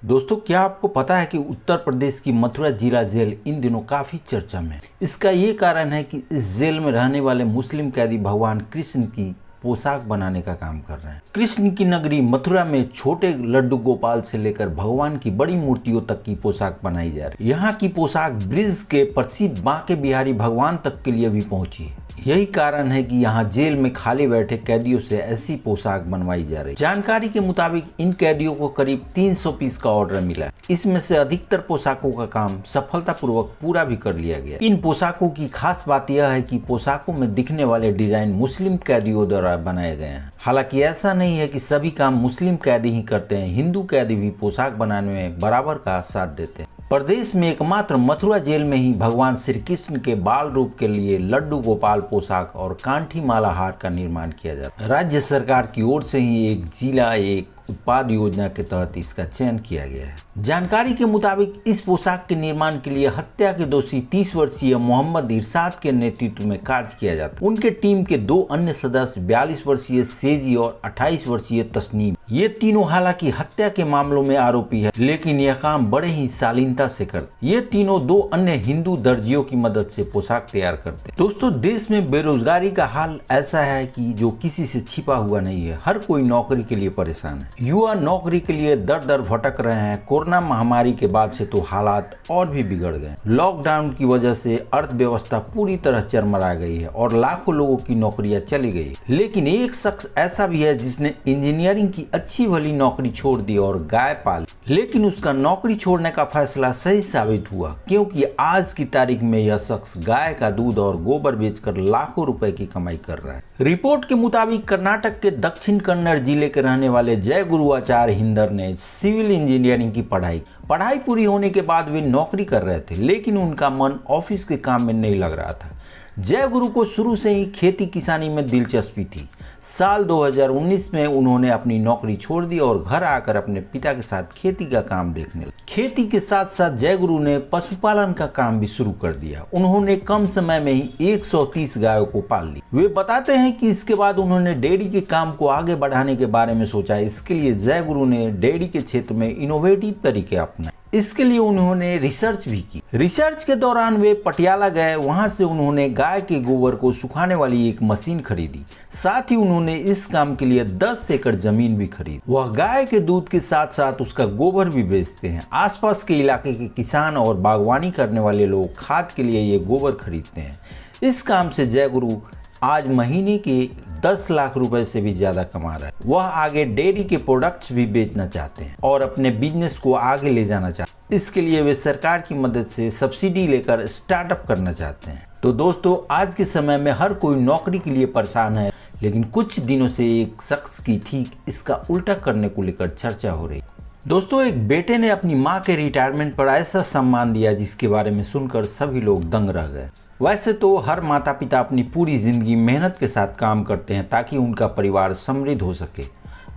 दोस्तों, क्या आपको पता है कि उत्तर प्रदेश की मथुरा जिला जेल इन दिनों काफी चर्चा में है। इसका ये कारण है कि इस जेल में रहने वाले मुस्लिम कैदी भगवान कृष्ण की पोशाक बनाने का काम कर रहे हैं। कृष्ण की नगरी मथुरा में छोटे लड्डू गोपाल से लेकर भगवान की बड़ी मूर्तियों तक की पोशाक बनाई जा रही है। यहाँ की पोशाक ब्रिज के प्रसिद्ध बांके बिहारी भगवान तक के लिए भी पहुंची है। यही कारण है कि यहाँ जेल में खाली बैठे कैदियों से ऐसी पोशाक बनवाई जा रही है। जानकारी के मुताबिक इन कैदियों को करीब 300 पीस का ऑर्डर मिला है। इसमें से अधिकतर पोशाकों का काम सफलतापूर्वक पूरा भी कर लिया गया। इन पोशाकों की खास बात यह है कि पोशाकों में दिखने वाले डिजाइन मुस्लिम कैदियों द्वारा बनाए गए हैं। हालांकि ऐसा नहीं है कि सभी काम मुस्लिम कैदी ही करते हैं, हिंदू कैदी भी पोशाक बनाने में बराबर का साथ देते हैं। प्रदेश में एकमात्र मथुरा जेल में ही भगवान श्री कृष्ण के बाल रूप के लिए लड्डू गोपाल पोशाक और कांठी माला हार का निर्माण किया जाता है। राज्य सरकार की ओर से ही एक जिला एक उत्पाद योजना के तहत इसका चयन किया गया है। जानकारी के मुताबिक इस पोशाक के निर्माण के लिए हत्या के दोषी 30 वर्षीय मोहम्मद इरशाद के नेतृत्व में कार्य किया जाता है। उनके टीम के 2 अन्य सदस्य 42 वर्षीय सेजी और 28 वर्षीय तस्नीम, ये तीनों हालांकि हत्या के मामलों में आरोपी है, लेकिन यह काम बड़े ही शालीनता से करते। ये तीनों 2 अन्य हिंदू दर्जियों की मदद से पोशाक तैयार करते। दोस्तों, देश में बेरोजगारी का हाल ऐसा है कि जो किसी से छिपा हुआ नहीं है। हर कोई नौकरी के लिए परेशान है। युवा नौकरी के लिए दर दर भटक रहे हैं। कोरोना महामारी के बाद से तो हालात और भी बिगड़ गए। लॉकडाउन की वजह से अर्थव्यवस्था पूरी तरह चरमरा गई है और लाखों लोगों की नौकरियां चली गई। लेकिन एक शख्स ऐसा भी है जिसने इंजीनियरिंग की अच्छी भली नौकरी छोड़ दी और गाय पाली, लेकिन उसका नौकरी छोड़ने का फैसला सही साबित हुआ, क्योंकि आज की तारीख में यह शख्स गाय का दूध और गोबर बेचकर लाखों रुपए की कमाई कर रहा है। रिपोर्ट के मुताबिक कर्नाटक के दक्षिण कन्नड़ जिले के रहने वाले जय गुरुआचार्य हिंदर ने सिविल इंजीनियरिंग की पढ़ाई पूरी होने के बाद वे नौकरी कर रहे थे, लेकिन उनका मन ऑफिस के काम में नहीं लग रहा था। जय गुरु को शुरू से ही खेती किसानी में दिलचस्पी थी। साल 2019 में उन्होंने अपनी नौकरी छोड़ दी और घर आकर अपने पिता के साथ खेती का काम देखने लगे। खेती के साथ साथ जय गुरु ने पशुपालन का काम भी शुरू कर दिया। उन्होंने कम समय में ही 130 गायों को पाल ली। वे बताते हैं कि इसके बाद उन्होंने डेयरी के काम को आगे बढ़ाने के बारे में सोचा। इसके लिए जय गुरु ने डेयरी के क्षेत्र में इनोवेटिव तरीके अपनाए। इसके लिए उन्होंने रिसर्च भी की। रिसर्च के दौरान वे पटियाला गए। वहां से उन्होंने गाय के गोबर को सुखाने वाली एक मशीन खरीदी। साथ ही उन्होंने इस काम के लिए 10 एकड़ जमीन भी खरीदी। वह गाय के दूध के साथ साथ उसका गोबर भी बेचते हैं। आसपास के इलाके के किसान और बागवानी करने वाले लोग खाद के लिए ये गोबर खरीदते हैं। इस काम से जय गुरु आज महीने के 10 लाख रुपए से भी ज्यादा कमा रहा है। वह आगे डेयरी के प्रोडक्ट्स भी बेचना चाहते हैं और अपने बिजनेस को आगे ले जाना चाहते हैं। इसके लिए वे सरकार की मदद से सब्सिडी लेकर स्टार्टअप करना चाहते हैं। तो दोस्तों, आज के समय में हर कोई नौकरी के लिए परेशान है, लेकिन कुछ दिनों से एक शख्स की ठीक इसका उल्टा करने को लेकर चर्चा हो रही है। दोस्तों, एक बेटे ने अपनी मां के रिटायरमेंट पर ऐसा सम्मान दिया जिसके बारे में सुनकर सभी लोग दंग रह गए। वैसे तो हर माता पिता अपनी पूरी जिंदगी मेहनत के साथ काम करते हैं ताकि उनका परिवार समृद्ध हो सके।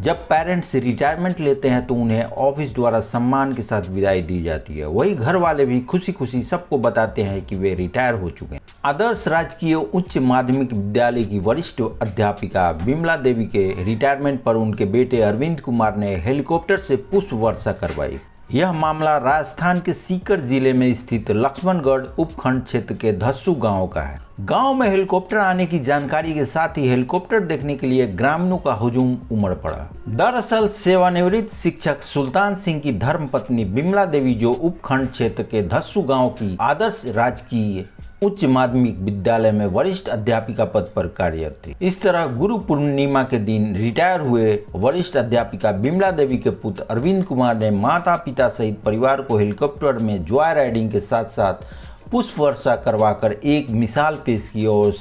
जब पेरेंट्स रिटायरमेंट लेते हैं तो उन्हें ऑफिस द्वारा सम्मान के साथ विदाई दी जाती है। वही घर वाले भी खुशी खुशी सबको बताते हैं कि वे रिटायर हो चुके हैं। आदर्श राजकीय उच्च माध्यमिक विद्यालय की वरिष्ठ अध्यापिका बिमला देवी के रिटायरमेंट पर उनके बेटे अरविंद कुमार ने हेलीकॉप्टर से पुष्प वर्षा करवाई। यह मामला राजस्थान के सीकर जिले में स्थित लक्ष्मणगढ़ उपखंड क्षेत्र के धस्सू गांव का है। गांव में हेलीकॉप्टर आने की जानकारी के साथ ही हेलीकॉप्टर देखने के लिए ग्रामीणों का हुजूम उमड़ पड़ा। दरअसल सेवानिवृत्त शिक्षक सुल्तान सिंह की धर्मपत्नी बिमला देवी, जो उपखंड क्षेत्र के धस्सू गांव की आदर्श राजकीय उच्च माध्यमिक विद्यालय में वरिष्ठ अध्यापिका पद पर कार्यरत थी। इस तरह गुरु पूर्णिमा के दिन रिटायर हुए वरिष्ठ अध्यापिका बिमला देवी के पुत्र अरविंद कुमार ने माता पिता सहित परिवार को हेलीकॉप्टर में जॉय राइडिंग के साथ साथ पुष्प वर्षा करवाकर एक मिसाल पेश की और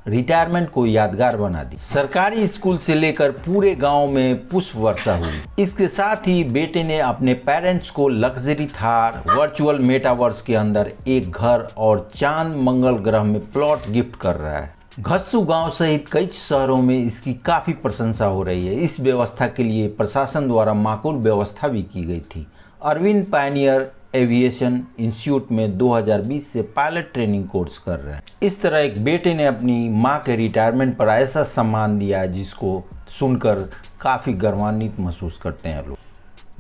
रिटायरमेंट को यादगार बना दी। सरकारी स्कूल से लेकर पूरे गांव में पुष्प वर्षा हुई। इसके साथ ही बेटे ने अपने पेरेंट्स को लग्जरी थार, वर्चुअल मेटावर्स के अंदर एक घर और चांद मंगल ग्रह में प्लॉट गिफ्ट कर रहा है। घस्सू गांव सहित कई शहरों में इसकी काफी प्रशंसा हो रही है। इस व्यवस्था के लिए प्रशासन द्वारा माकूल व्यवस्था भी की गई थी। अरविंद पायनियर एविएशन इंस्टीट्यूट में 2020 से पायलट ट्रेनिंग कोर्स कर रहे हैं। इस तरह एक बेटे ने अपनी मां के रिटायरमेंट पर ऐसा सम्मान दिया जिसको सुनकर काफ़ी गर्वान्वित महसूस करते हैं लोग।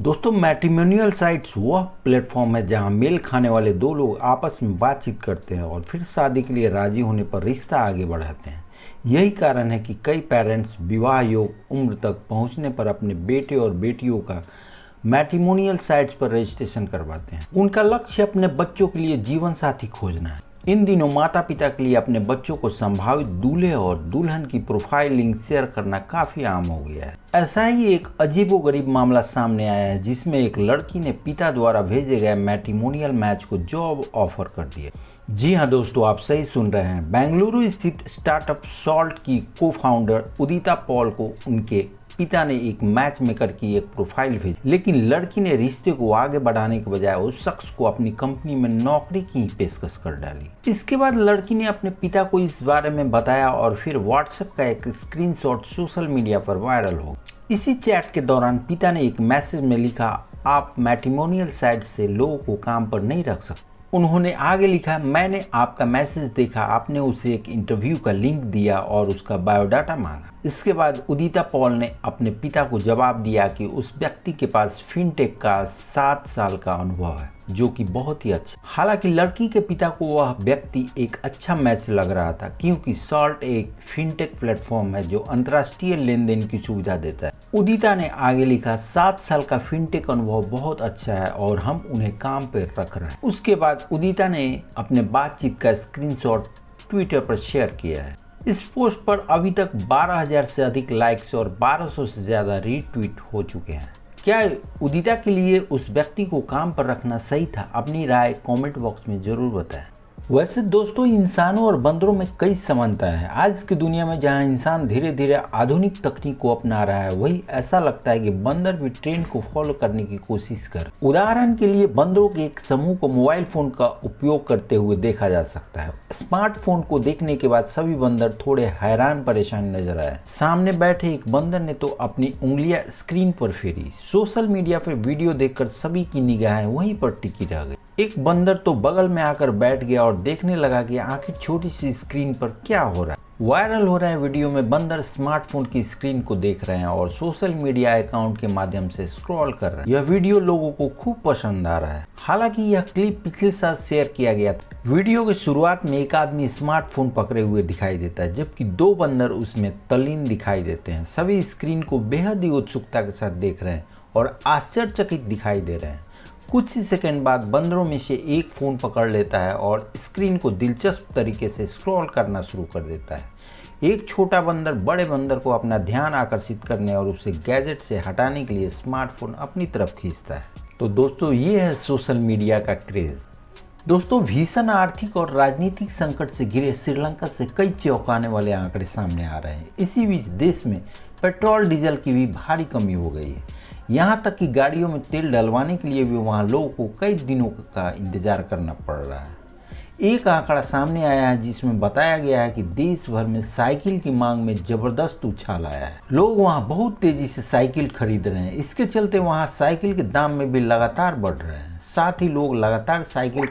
दोस्तों, मैट्रिमोनियल साइट्स वह प्लेटफॉर्म है जहां मेल खाने वाले दो लोग आपस में बातचीत करते हैं और फिर शादी के लिए राजी होने पर रिश्ता आगे बढ़ाते हैं। यही कारण है कि कई पेरेंट्स विवाह योग उम्र तक पहुंचने पर अपने बेटे और बेटियों का मैट्रिमोनियल साइट्स पर रजिस्ट्रेशन करवाते हैं। उनका लक्ष्य अपने बच्चों के लिए जीवन साथी खोजना है। इन दिनों माता पिता के लिए अपने बच्चों को संभावित दूल्हे और दुल्हन की प्रोफाइल लिंक शेयर करना काफी आम हो गया है। ऐसा ही एक अजीबोगरीब मामला सामने आया है जिसमें एक लड़की ने पिता द्वारा भेजे गए मैट्रिमोनियल मैच को जॉब ऑफर कर दिया। जी हाँ दोस्तों, आप सही सुन रहे हैं। बेंगलुरु स्थित स्टार्टअप सॉल्ट की को फाउंडर उदिता पॉल को उनके पिता ने एक मैच मेकर की एक प्रोफाइल भेजी, लेकिन लड़की ने रिश्ते को आगे बढ़ाने के बजाय उस शख्स को अपनी कंपनी में नौकरी की पेशकश कर डाली। इसके बाद लड़की ने अपने पिता को इस बारे में बताया और फिर व्हाट्सएप का एक स्क्रीनशॉट सोशल मीडिया पर वायरल हो। इसी चैट के दौरान पिता ने एक मैसेज में लिखा, आप मैट्रिमोनियल साइट से लोगों को काम पर नहीं रख सकते। उन्होंने आगे लिखा, मैंने आपका मैसेज देखा, आपने उसे एक इंटरव्यू का लिंक दिया और उसका बायोडाटा मांगा। इसके बाद उदिता पॉल ने अपने पिता को जवाब दिया कि उस व्यक्ति के पास फिनटेक का 7 साल का अनुभव है, जो कि बहुत ही अच्छा। हालांकि लड़की के पिता को वह व्यक्ति एक अच्छा मैच लग रहा था क्योंकि सॉल्ट एक फिनटेक प्लेटफॉर्म है जो अंतर्राष्ट्रीय लेन देन की सुविधा देता है। उदिता ने आगे लिखा, 7 साल का फिनटेक अनुभव बहुत अच्छा है और हम उन्हें काम पर रख रहे हैं। उसके बाद उदिता ने अपने बातचीत का स्क्रीनशॉट ट्विटर पर शेयर किया है। इस पोस्ट पर अभी तक 12,000 से अधिक लाइक्स और 1200 से ज़्यादा रीट्वीट हो चुके हैं। क्या उदिता के लिए उस व्यक्ति को काम पर रखना सही था? अपनी राय कमेंट बॉक्स में जरूर बताएं। वैसे दोस्तों, इंसानों और बंदरों में कई समानताएं हैं। आज की दुनिया में जहां इंसान धीरे धीरे आधुनिक तकनीक को अपना रहा है, वही ऐसा लगता है कि बंदर भी ट्रेंड को फॉलो करने की कोशिश कर। उदाहरण के लिए बंदरों के एक समूह को मोबाइल फोन का उपयोग करते हुए देखा जा सकता है। स्मार्टफोन को देखने के बाद सभी बंदर थोड़े हैरान परेशान नजर आए। सामने बैठे एक बंदर ने तो अपनी उंगलियां स्क्रीन पर फेरी। सोशल मीडिया पर वीडियो देखकर सभी की निगाहें वहीं पर टिकी रह गई। एक बंदर तो बगल में आकर बैठ गया और देखने लगा कि आखिर छोटी सी स्क्रीन पर क्या हो रहा है। वायरल हो रहे वीडियो में बंदर स्मार्टफोन की स्क्रीन को देख रहे हैं और सोशल मीडिया अकाउंट के माध्यम से स्क्रॉल कर रहे हैं। यह वीडियो लोगों को खूब पसंद आ रहा है। हालांकि यह क्लिप पिछले साल शेयर किया गया था। वीडियो की शुरुआत में एक आदमी स्मार्टफोन पकड़े हुए दिखाई देता है, जबकि 2 बंदर उसमें तल्लीन दिखाई देते हैं। सभी स्क्रीन को बेहद ही उत्सुकता के साथ देख रहे हैं और आश्चर्यचकित दिखाई दे रहे हैं। कुछ ही सेकंड बाद बंदरों में से एक फ़ोन पकड़ लेता है और स्क्रीन को दिलचस्प तरीके से स्क्रॉल करना शुरू कर देता है। एक छोटा बंदर बड़े बंदर को अपना ध्यान आकर्षित करने और उसे गैजेट से हटाने के लिए स्मार्टफोन अपनी तरफ खींचता है। तो दोस्तों, ये है सोशल मीडिया का क्रेज़। दोस्तों, भीषण आर्थिक और राजनीतिक संकट से घिरे श्रीलंका से कई चौंकाने वाले आंकड़े सामने आ रहे हैं। इसी बीच देश में पेट्रोल डीजल की भी भारी कमी हो गई है। यहाँ तक कि गाड़ियों में तेल डलवाने के लिए भी वहाँ लोगों को कई दिनों का इंतजार करना पड़ रहा है। एक आंकड़ा सामने आया है जिसमें बताया गया है कि देश भर में साइकिल की मांग में जबरदस्त उछाल आया है। लोग वहाँ बहुत तेजी से साइकिल खरीद रहे हैं। इसके चलते वहाँ साइकिल के दाम में भी लगातार बढ़ रहे हैं। साथ ही लोग लगातार साइकिल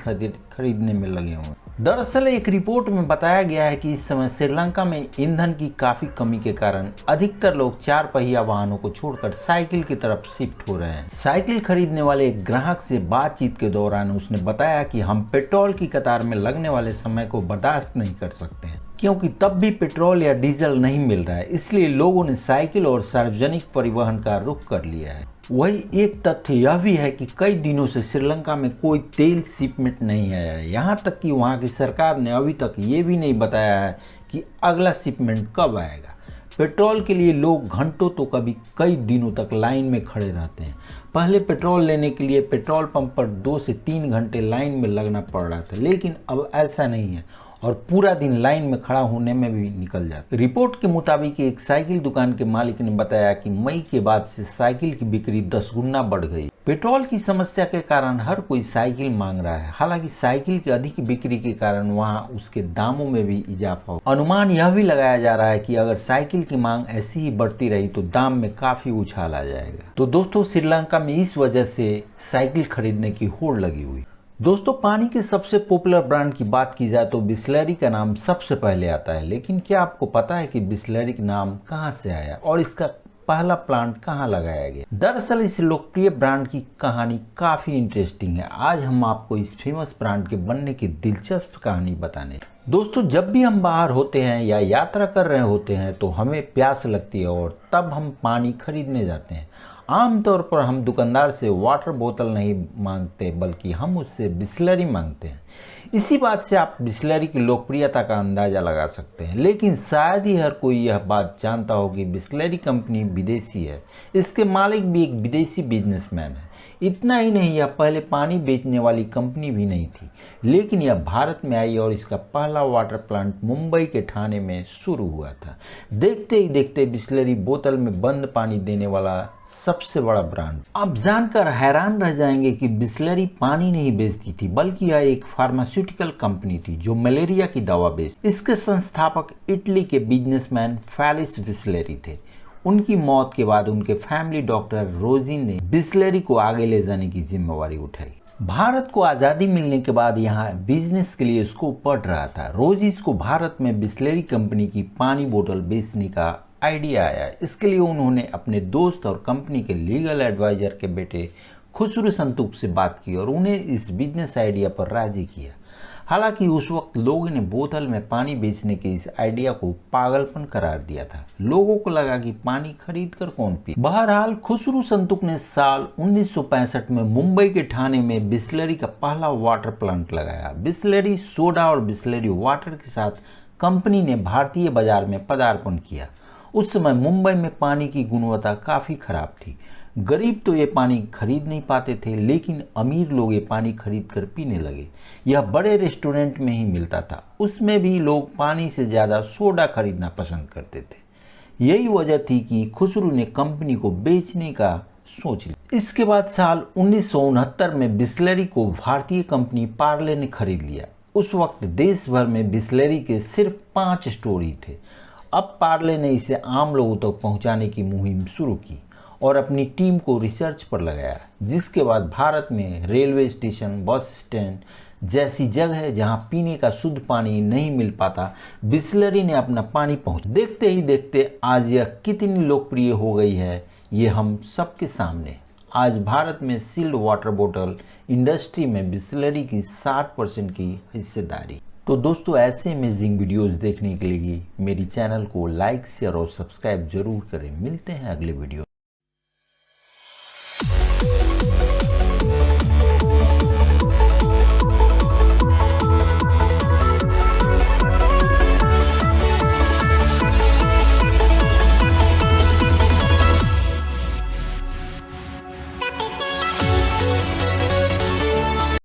खरीदने में लगे हुए हैं। दरअसल एक रिपोर्ट में बताया गया है कि इस समय श्रीलंका में ईंधन की काफ़ी कमी के कारण अधिकतर लोग 4 पहिया वाहनों को छोड़कर साइकिल की तरफ शिफ्ट हो रहे हैं। साइकिल खरीदने वाले एक ग्राहक से बातचीत के दौरान उसने बताया कि हम पेट्रोल की कतार में लगने वाले समय को बर्दाश्त नहीं कर सकते हैं, क्योंकि तब भी पेट्रोल या डीजल नहीं मिल रहा है। इसलिए लोगों ने साइकिल और सार्वजनिक परिवहन का रुख कर लिया है। वही एक तथ्य यह भी है कि कई दिनों से श्रीलंका में कोई तेल शिपमेंट नहीं आया है। यहाँ तक कि वहाँ की सरकार ने अभी तक ये भी नहीं बताया है कि अगला शिपमेंट कब आएगा। पेट्रोल के लिए लोग घंटों तो कभी कई दिनों तक लाइन में खड़े रहते हैं। पहले पेट्रोल लेने के लिए पेट्रोल पंप पर 2 से 3 घंटे लाइन में लगना पड़ रहा था, लेकिन अब ऐसा नहीं है और पूरा दिन लाइन में खड़ा होने में भी निकल जाता। रिपोर्ट के मुताबिक एक साइकिल दुकान के मालिक ने बताया कि मई के बाद से साइकिल की बिक्री 10 गुना बढ़ गई। पेट्रोल की समस्या के कारण हर कोई साइकिल मांग रहा है। हालांकि साइकिल की अधिक बिक्री के कारण वहां उसके दामों में भी इजाफा हो। अनुमान यह भी लगाया जा रहा है कि अगर साइकिल की मांग ऐसी ही बढ़ती रही तो दाम में काफी उछाल आ जाएगा। तो दोस्तों, श्रीलंका में इस वजह से साइकिल खरीदने की होड़ लगी हुई। दोस्तों, पानी के सबसे पॉपुलर ब्रांड की बात की जाए तो बिसलेरी का नाम सबसे पहले आता है। लेकिन क्या आपको पता है कि बिसलेरी का नाम कहां से आया और इसका पहला प्लांट कहाँ लगाया गया। दरअसल इस लोकप्रिय ब्रांड की कहानी काफी इंटरेस्टिंग है। आज हम आपको इस फेमस ब्रांड के बनने की दिलचस्प कहानी बताने। दोस्तों, जब भी हम बाहर होते हैं या यात्रा कर रहे होते हैं तो हमें प्यास लगती है और तब हम पानी खरीदने जाते हैं। आमतौर पर हम दुकानदार से वाटर बोतल नहीं मांगते बल्कि हम उससे बिस्लरी मांगते हैं। इसी बात से आप बिस्लरी की लोकप्रियता का अंदाजा लगा सकते हैं। लेकिन शायद ही हर कोई यह बात जानता हो कि बिस्लरी कंपनी विदेशी है। इसके मालिक भी एक विदेशी बिजनेसमैन है। इतना ही नहीं, यह पहले पानी बेचने वाली कंपनी भी नहीं थी, लेकिन यह भारत में आई और इसका पहला वाटर प्लांट मुंबई के ठाणे में शुरू हुआ था। देखते ही देखते बिस्लरी बोतल में बंद पानी देने वाला सबसे बड़ा ब्रांड। आप जानकर हैरान रह जाएंगे कि बिस्लरी पानी नहीं बेचती थी, बल्कि यह एक फार्मास्यूटिकल कंपनी थी जो मलेरिया की दवा बेचती। इसके संस्थापक इटली के बिजनेसमैन फेलिक्स बिस्लरी थे। उनकी मौत के बाद उनके फैमिली डॉक्टर रोजिन ने बिस्लरी को आगे ले जाने की जिम्मेवारी उठाई। भारत को आज़ादी मिलने के बाद यहाँ बिजनेस के लिए स्कोप बढ़ रहा था। रोजिस को भारत में बिस्लरी कंपनी की पानी बोतल बेचने का आइडिया आया। इसके लिए उन्होंने अपने दोस्त और कंपनी के लीगल एडवाइजर के बेटे खुसरू संतूक से बात की और उन्हें इस बिजनेस आइडिया पर राजी किया। हालांकि उस वक्त लोगों ने बोतल में पानी बेचने के इस आइडिया को पागलपन करार दिया था। लोगों को लगा कि पानी खरीद कर कौन पी। बहरहाल खुसरू संतूक ने साल 1965 में मुंबई के ठाणे में बिस्लरी का पहला वाटर प्लांट लगाया। बिस्लरी सोडा और बिस्लरी वाटर के साथ कंपनी ने भारतीय बाजार में पदार्पण किया। उस समय मुंबई में पानी की गुणवत्ता काफ़ी खराब थी। गरीब तो ये पानी खरीद नहीं पाते थे, लेकिन अमीर लोग ये पानी खरीद कर पीने लगे। यह बड़े रेस्टोरेंट में ही मिलता था, उसमें भी लोग पानी से ज़्यादा सोडा खरीदना पसंद करते थे। यही वजह थी कि खुसरू ने कंपनी को बेचने का सोच लिया। इसके बाद साल 1969 में बिस्लरी को भारतीय कंपनी पार्ले ने खरीद लिया। उस वक्त देश भर में बिस्लरी के सिर्फ 5 स्टोर ही थे। अब पार्ले ने इसे आम लोगों तक पहुंचाने की मुहिम शुरू की और अपनी टीम को रिसर्च पर लगाया, जिसके बाद भारत में रेलवे स्टेशन, बस स्टैंड जैसी जगह जहां पीने का शुद्ध पानी नहीं मिल पाता, बिस्लरी ने अपना पानी पहुंच। देखते ही देखते आज यह कितनी लोकप्रिय हो गई है, ये हम सबके सामने। आज भारत में सील्ड वाटर बोतल इंडस्ट्री में बिस्लरी की 60% की हिस्सेदारी। तो दोस्तों, ऐसे अमेजिंग वीडियोस देखने के लिए मेरी चैनल को लाइक, शेयर और सब्सक्राइब जरूर करें। मिलते हैं अगले वीडियो।